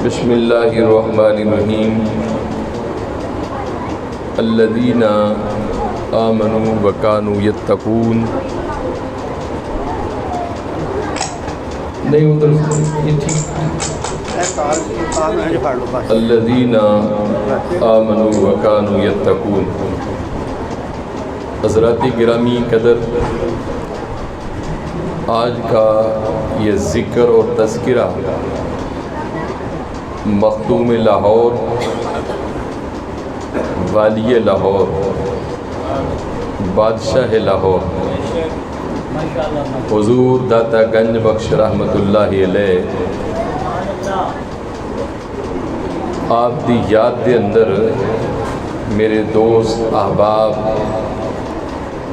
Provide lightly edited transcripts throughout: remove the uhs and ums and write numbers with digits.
بسم اللہ الرحمن الرحیم الذین آمنوا وکانوا یتقون. نہیں ادھر یہ ٹھیک. الذین آمنوا وکانوا یتقون. حضرات گرامی قدر، آج کا یہ ذکر اور تذکرہ مخدوم لاہور، والی لاہور، بادشاہ لاہور حضور داتا گنج بخش رحمت اللہ علیہ آپ دی یاد دے اندر میرے دوست احباب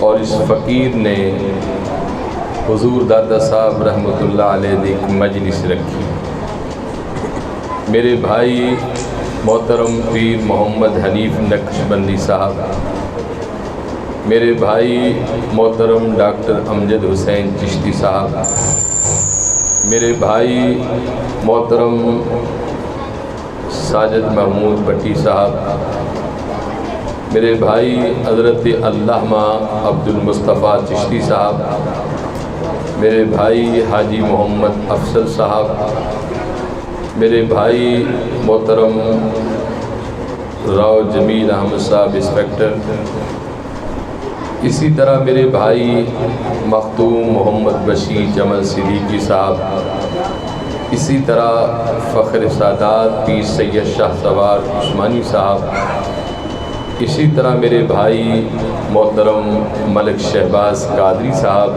اور اس فقیر نے حضور داتا صاحب رحمت اللہ علیہ دی ایک مجلس رکھی. میرے بھائی محترم پیر محمد حنیف نقشبندی صاحب، میرے بھائی محترم ڈاکٹر امجد حسین چشتی صاحب، میرے بھائی محترم ساجد محمود بٹی صاحب، میرے بھائی حضرت علامہ عبد المصطفیٰ چشتی صاحب، میرے بھائی حاجی محمد افضل صاحب، میرے بھائی محترم راؤ جمیل احمد صاحب انسپیکٹر، اسی طرح میرے بھائی مختوم محمد بشیر جمل صدیقی صاحب، اسی طرح فخر سادات پیر سید شاہ سوار عثمانی صاحب، اسی طرح میرے بھائی محترم ملک شہباز قادری صاحب،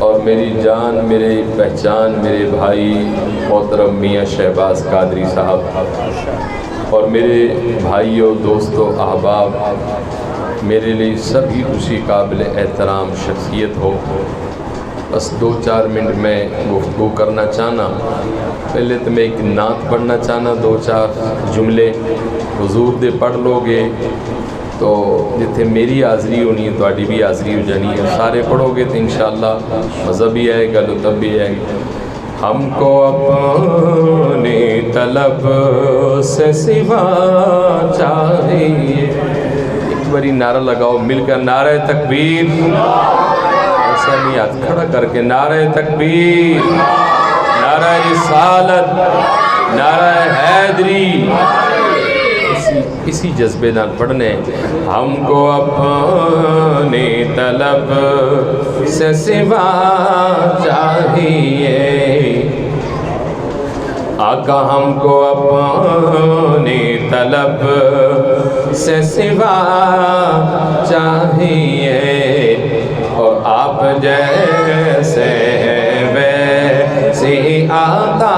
اور میری جان میرے پہچان میرے بھائی محترم میاں شہباز قادری صاحب، اور میرے بھائیوں دوستوں احباب، میرے لیے سبھی خوشی قابل احترام شخصیت ہو. بس 2-4 منٹ میں گفتگو کرنا چاہنا. پہلے تو میں ایک نعت پڑھنا چاہنا، 2-4 جملے حضور دے پڑھ لو گے تو جتھے میری حاضری ہونی ہے تہاڈی بھی حاضری ہو جانی ہے. سارے پڑھو گے تو انشاءاللہ مزہ بھی آئے گا، لطف بھی آئے گا. ہم کو اپنی طلب سے سوا چاہیے. ایک باری نعرہ لگاؤ مل کر، نعرہ تکبیر. ایسا نہیں ہاتھ کھڑا کر کے، نعرہ تکبیر، نعرہ رسالت، نعرہ حیدری. اسی جذبے نال پڑھنے. ہم کو اپنی طلب سے سوا چاہیے، آقا ہم کو اپنی طلب سے سوا چاہیے، اور آپ جیسے ویسی آقا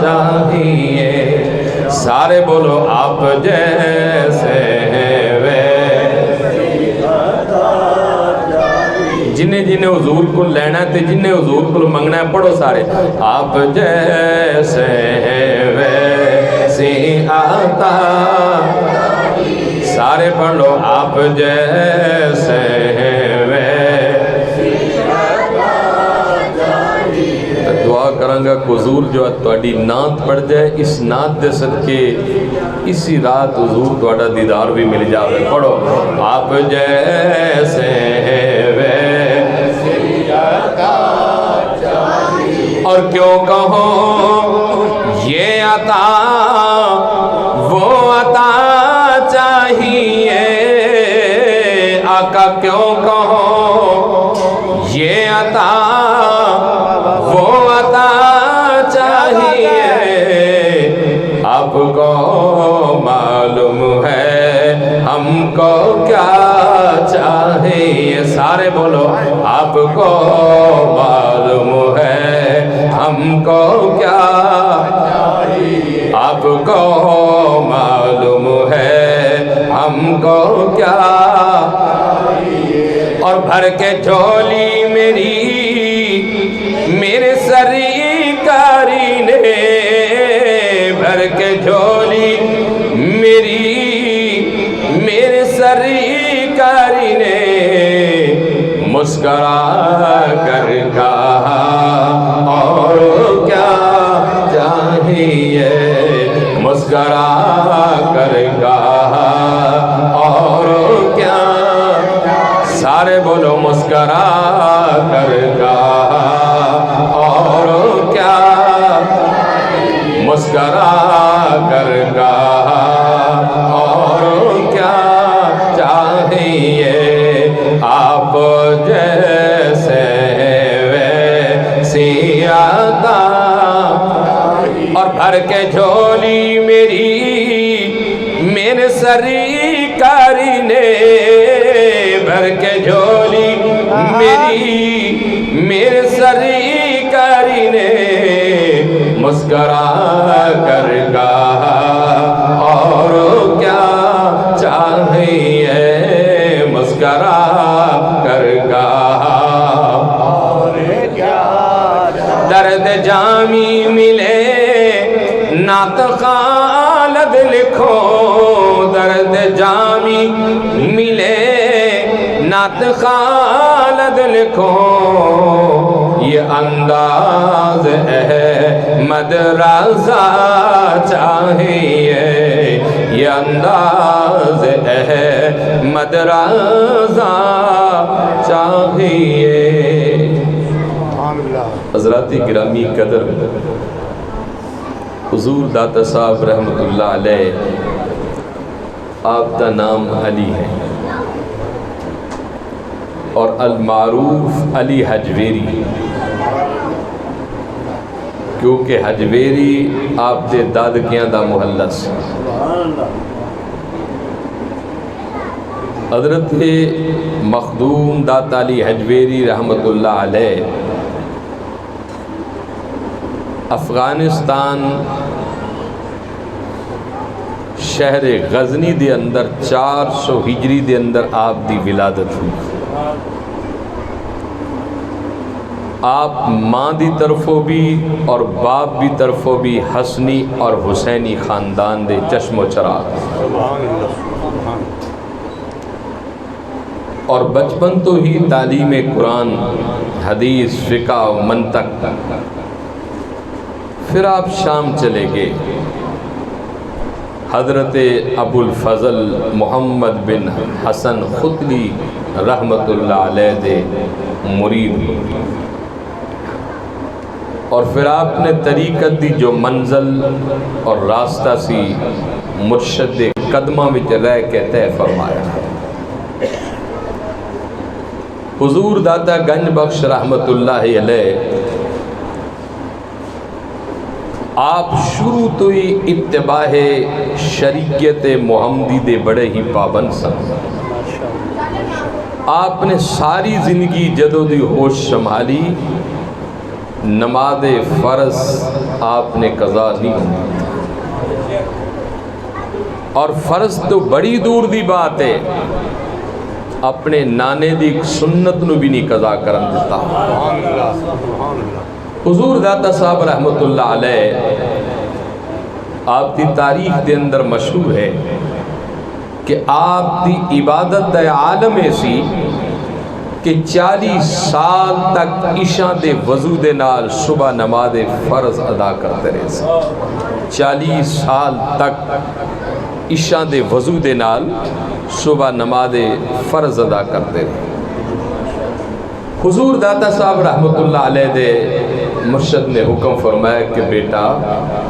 چاہیے. سارے بولو آپ جیسے جنہیں جنہیں حضور کو لینا ہے جنہیں حضور کو منگنا ہے پڑھو سارے. آپ جیسے ویسی آقا، سارے پڑھ لو آپ جیسے دعا کرانگا کہ حضور جو تہاڈی نعت پڑھ جائے، اس نعت دے صدقے اسی رات حضور تہاڈا دیدار بھی مل جاوے. پڑھو آپ جیسے ویسی عطا چاہیے، اور کیوں کہوں یہ عطا وہ عطا چاہیے. آقا کیوں کہوں یہ عطا وہ عطا چاہیے. آپ کو معلوم ہے ہم کو کیا چاہیے. سارے بولو آپ کو معلوم ہے ہم کو کیا چاہیے. آپ کو معلوم ہے ہم کو کیا چاہیے. اور بھر کے جھولی میری میرے سرکاری نے، بھر کے جھولی میری میرے سرکاری نے، مسکرا کر کہا اور کیا چاہیے. چاہیے مسکرا کر کہا اور کیا، سارے بولو مسکرا کر کہا اور کیا، مسکرا کر کہا اور کیا چاہیے، آپ جیسے ویسی عطا، اور بھر کے جھولی میرے سرکاری نے، بھر کے جھولی میرے سرکاری نے، مسکرا کر کہا اور کیا چاہیے، مسکرا کر کہا اور کیا، درد جامی ملے نعت خالد لکھو، درد جامی ملے نعت خالد لکھو، یہ انداز احمد رضا چاہیے، یہ انداز احمد رضا چاہیے۔ حضرات گرامی قدر، حضور داتا صاحب رحمۃ اللہ علیہ، آپ کا نام علی ہے اور المعروف علی حجویری، کیونکہ حجویری آپ دے دادکیاں دا محلہ سے۔ حضرت مخدوم داتا علی حجویری رحمۃ اللہ علیہ افغانستان شہر غزنی دے اندر 400 ہجری دے اندر آپ دی ولادت ہوئی۔ آپ ماں دی طرفوں بھی اور باپ بھی طرفوں بھی حسنی اور حسینی خاندان دے چشم و چراغ، اور بچپن تو ہی تعلیم قرآن، حدیث، فقہ و منطق۔ پھر آپ شام چلے گئے، حضرت ابو الفضل محمد بن حسن ختلی رحمت اللہ علیہ دے مرید، اور پھر آپ نے طریقت دی جو منزل اور راستہ سی مرشد قدمہ وچ رہ کے طے فرمایا۔ حضور داتا گنج بخش رحمت اللہ علیہ، آپ شروع تو ہی اتباع شریعت محمدی دے بڑے ہی پابند سن۔ آپ نے ساری زندگی جدوجہد ہوش سنبھالی، نماز فرض آپ نے قضا نہیں کی، اور فرض تو بڑی دور دی بات ہے، اپنے نانے دی سنت نو بھی نہیں قضا کرن دیتا۔ حضور داتا صاحب رحمت اللہ علیہ، آپ دی تاریخ دے اندر مشہور ہے کہ آپ دی عبادت دا عالم ایسی کہ 40 سال تک عشاء دے وضو دے نال صبح نماز فرض ادا کرتے رہے۔ 40 سال تک عشاء دے وضو دے نال صبح نماز فرض ادا کرتے رہے۔ حضور داتا صاحب رحمت اللہ علیہ دے مرشد نے حکم فرمایا کہ بیٹا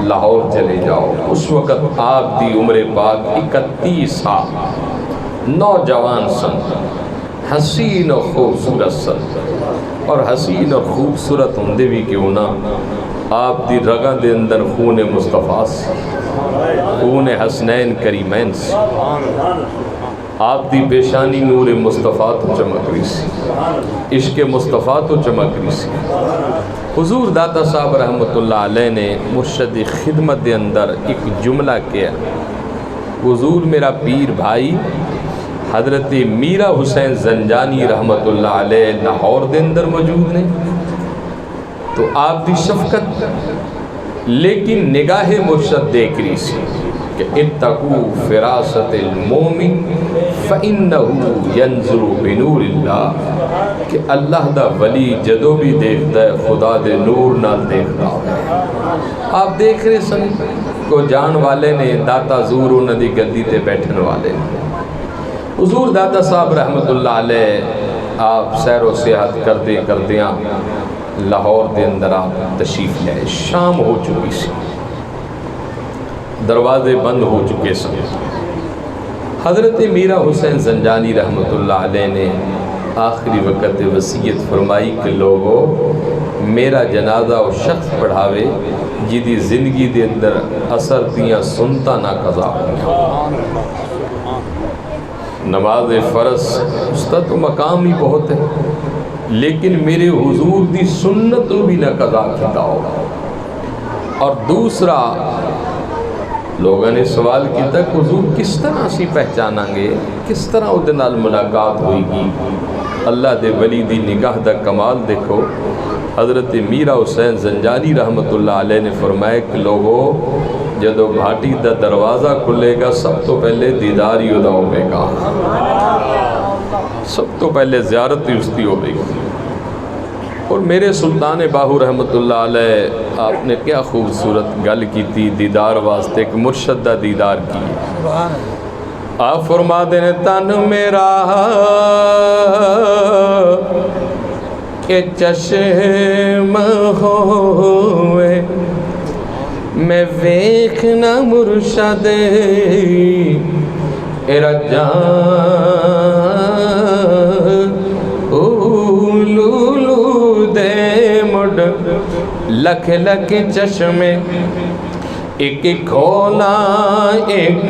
لاہور چلے جاؤ۔ اس وقت آپ دی عمر پاک 31 سال، نوجوان سن، حسین و خوبصورت سن، اور حسین و خوبصورت ہوندے بھی کیوں نہ، آپ دی رگاں دے اندر خون مصطفیٰ سے، خون حسنین کریمین سے، آپ دی پیشانی نور مصطفیٰ تو چمک رہی سی، عشق مصطفیٰ تو چمک رہی سی۔ حضور داتا صاحب رحمت اللہ علیہ نے مرشد خدمت دے اندر ایک جملہ کیا، حضور میرا پیر بھائی حضرت میرا حسین زنجانی رحمت اللہ علیہ لاہور دے اندر موجود نے، تو آپ دی شفقت لیکن نگاہ مرشد دیکھ رہی سی کہ اتقوا فراست المومن فإنہ ینظر بنور اللہ، کہ اللہ دا ولی جدو بھی دیکھتا ہے خدا دے نور نال دیکھتا ہے۔ آپ دیکھ رہے سن کو جان والے نے داتا زور انہاں دی گدی تے بیٹھن والے حضور داتا صاحب رحمت اللہ علیہ آپ سیر و سیاحت کردیاں لاہور دے اندر آپ تشریف لائے. شام ہو چکی سی، دروازے بند ہو چکے سن. حضرت میرا حسین زنجانی رحمت اللہ علیہ نے آخری وقت وصیت فرمائی کہ لوگو میرا جنازہ وہ شخص پڑھاوے جدی زندگی دے اندر اثر دیاں سنتا نہ قضا ہویا. نماز فرض اس کا تو مقام ہی بہت ہے، لیکن میرے حضور دی سنت بھی نہ قضا کیتا ہو. اور دوسرا لوگوں نے سوال کیتا کہ حضور کس طرح اسی پہچانا گے، کس طرح وہ نال ملاقات ہوئی گی. اللہ دے ولی دی نگاہ دا کمال دیکھو. حضرت میرا حسین زنجانی رحمت اللہ علیہ نے فرمایا کہ لوگو جدو بھاٹی دا دروازہ کھلے گا سب تو پہلے دیدار ہی ادا ہوئے گا، سب تو پہلے زیارت ہی اس کی ہوئے گی. اور میرے سلطان باہو رحمت اللہ علیہ آپ نے کیا خوبصورت گل کی تھی دیدار واسطے کہ مرشد دا دیدار کی. آپ فرما دینے تن میرا کہ چشم ہوئے میں ویکھنا مرشد ایرا جان لولو دے مڈ لکھ لکھ چشمے ایک کھولا ایک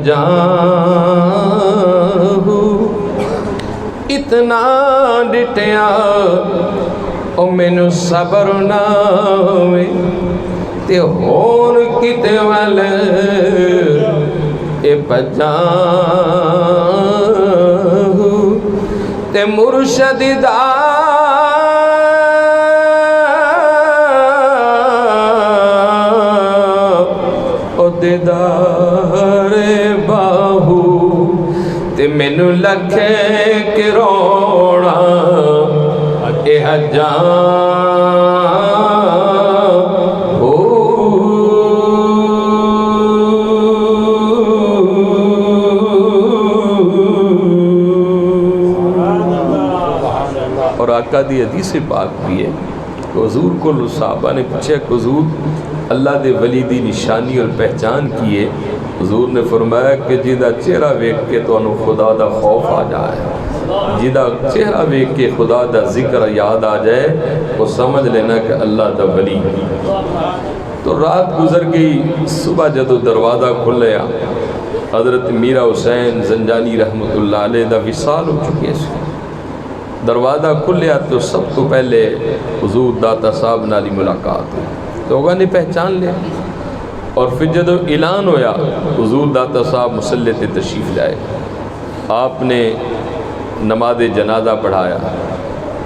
جان اتنا ڈٹیا او مینو صبر نہ ہوئے تے ہون کتے وال اے بجان تے مرشد دا او دیدار باہو تے مینو لکھے کہ روڑا اے جان ہو. اور آقا دی حدیث پاک بھی ہے کہ حضور کو صحابہ نے پوچھا کہ حضور اللہ دے ولی دی نشانی اور پہچان کیے. حضور نے فرمایا کہ جیدہ چہرہ ویک کے تو انہوں خدا دا خوف آ جائے، جیدہ چہرہ ویک کے خدا دا ذکر یاد آ جائے وہ سمجھ لینا کہ اللہ دا ولی. تو رات گزر گئی، صبح جدو دروازہ کھل لیا حضرت میرا حسین زنجانی رحمت اللہ علیہ دا وصال ہو چکے سے. دروازہ کھل لیا تو سب تو پہلے حضور داتا صاحب نالی ملاقات ہوئی. لوگوں نے پہچان لیا. اور پھر جدو اعلان ہویا حضور داتا صاحب مصلی تے تشریف لائے. آپ نے نماز جنازہ پڑھایا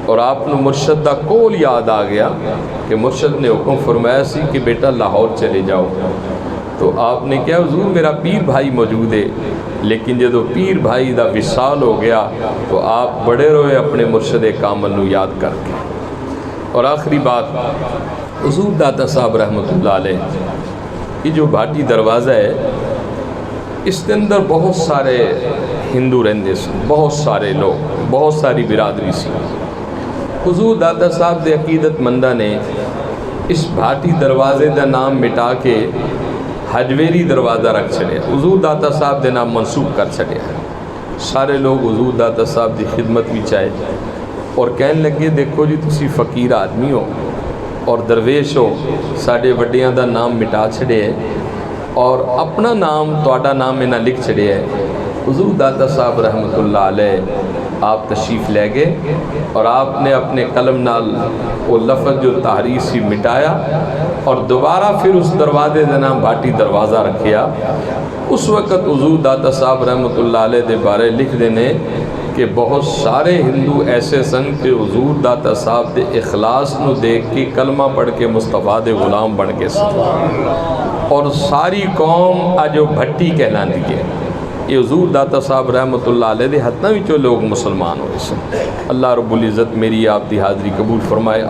اور آپ نے مرشد دا کول یاد آ گیا کہ مرشد نے حکم فرمایا سی کہ بیٹا لاہور چلے جاؤ. تو آپ نے کہا حضور میرا پیر بھائی موجود ہے، لیکن جدو پیر بھائی دا وصال ہو گیا تو آپ بڑے روئے اپنے مرشد کامل نو یاد کر کے. اور آخری بات حضور داتا صاحب رحمت اللہ علیہ یہ جو بھاٹی دروازہ ہے اس کے اندر بہت سارے ہندو رہندے سے، بہت سارے لوگ، بہت ساری برادری سی. حضور داتا صاحب دے عقیدت مندہ نے اس بھاٹی دروازے دا نام مٹا کے حجویری دروازہ رکھ چھڑے، حضور داتا صاحب دے نام منسوب کر چھڑے. سارے لوگ حضور داتا صاحب دی خدمت بھی چاہے اور کہنے لگے دیکھو جی تسی فقیر آدمی ہو اور درویش ہو، ساڑھے وڈیاں دا نام مٹا چھڑے ہے اور اپنا نام توڑا نام میں نہ لکھ چھڑے ہے. حضور داتا صاحب رحمت اللہ علیہ آپ تشریف لے گئے اور آپ نے اپنے قلم نال وہ لفظ جو تحریر سی مٹایا اور دوبارہ پھر اس دروازے کا نام بھاٹی دروازہ رکھیا. اس وقت حضور داتا صاحب رحمت اللہ علیہ دے بارے لکھ دینے کہ بہت سارے ہندو ایسے سن کہ حضور داتا صاحب دے اخلاص نو دیکھ کے کلمہ پڑھ کے مصطفیٰ دے غلام بن کے سن اور ساری قوم آجو بھٹی کہلان دیئے. یہ حضور داتا صاحب رحمت اللہ علیہ دے حتنہ بھی جو لوگ مسلمان ہوئے سن. اللہ رب العزت میری آپ دی حاضری قبول فرمائے.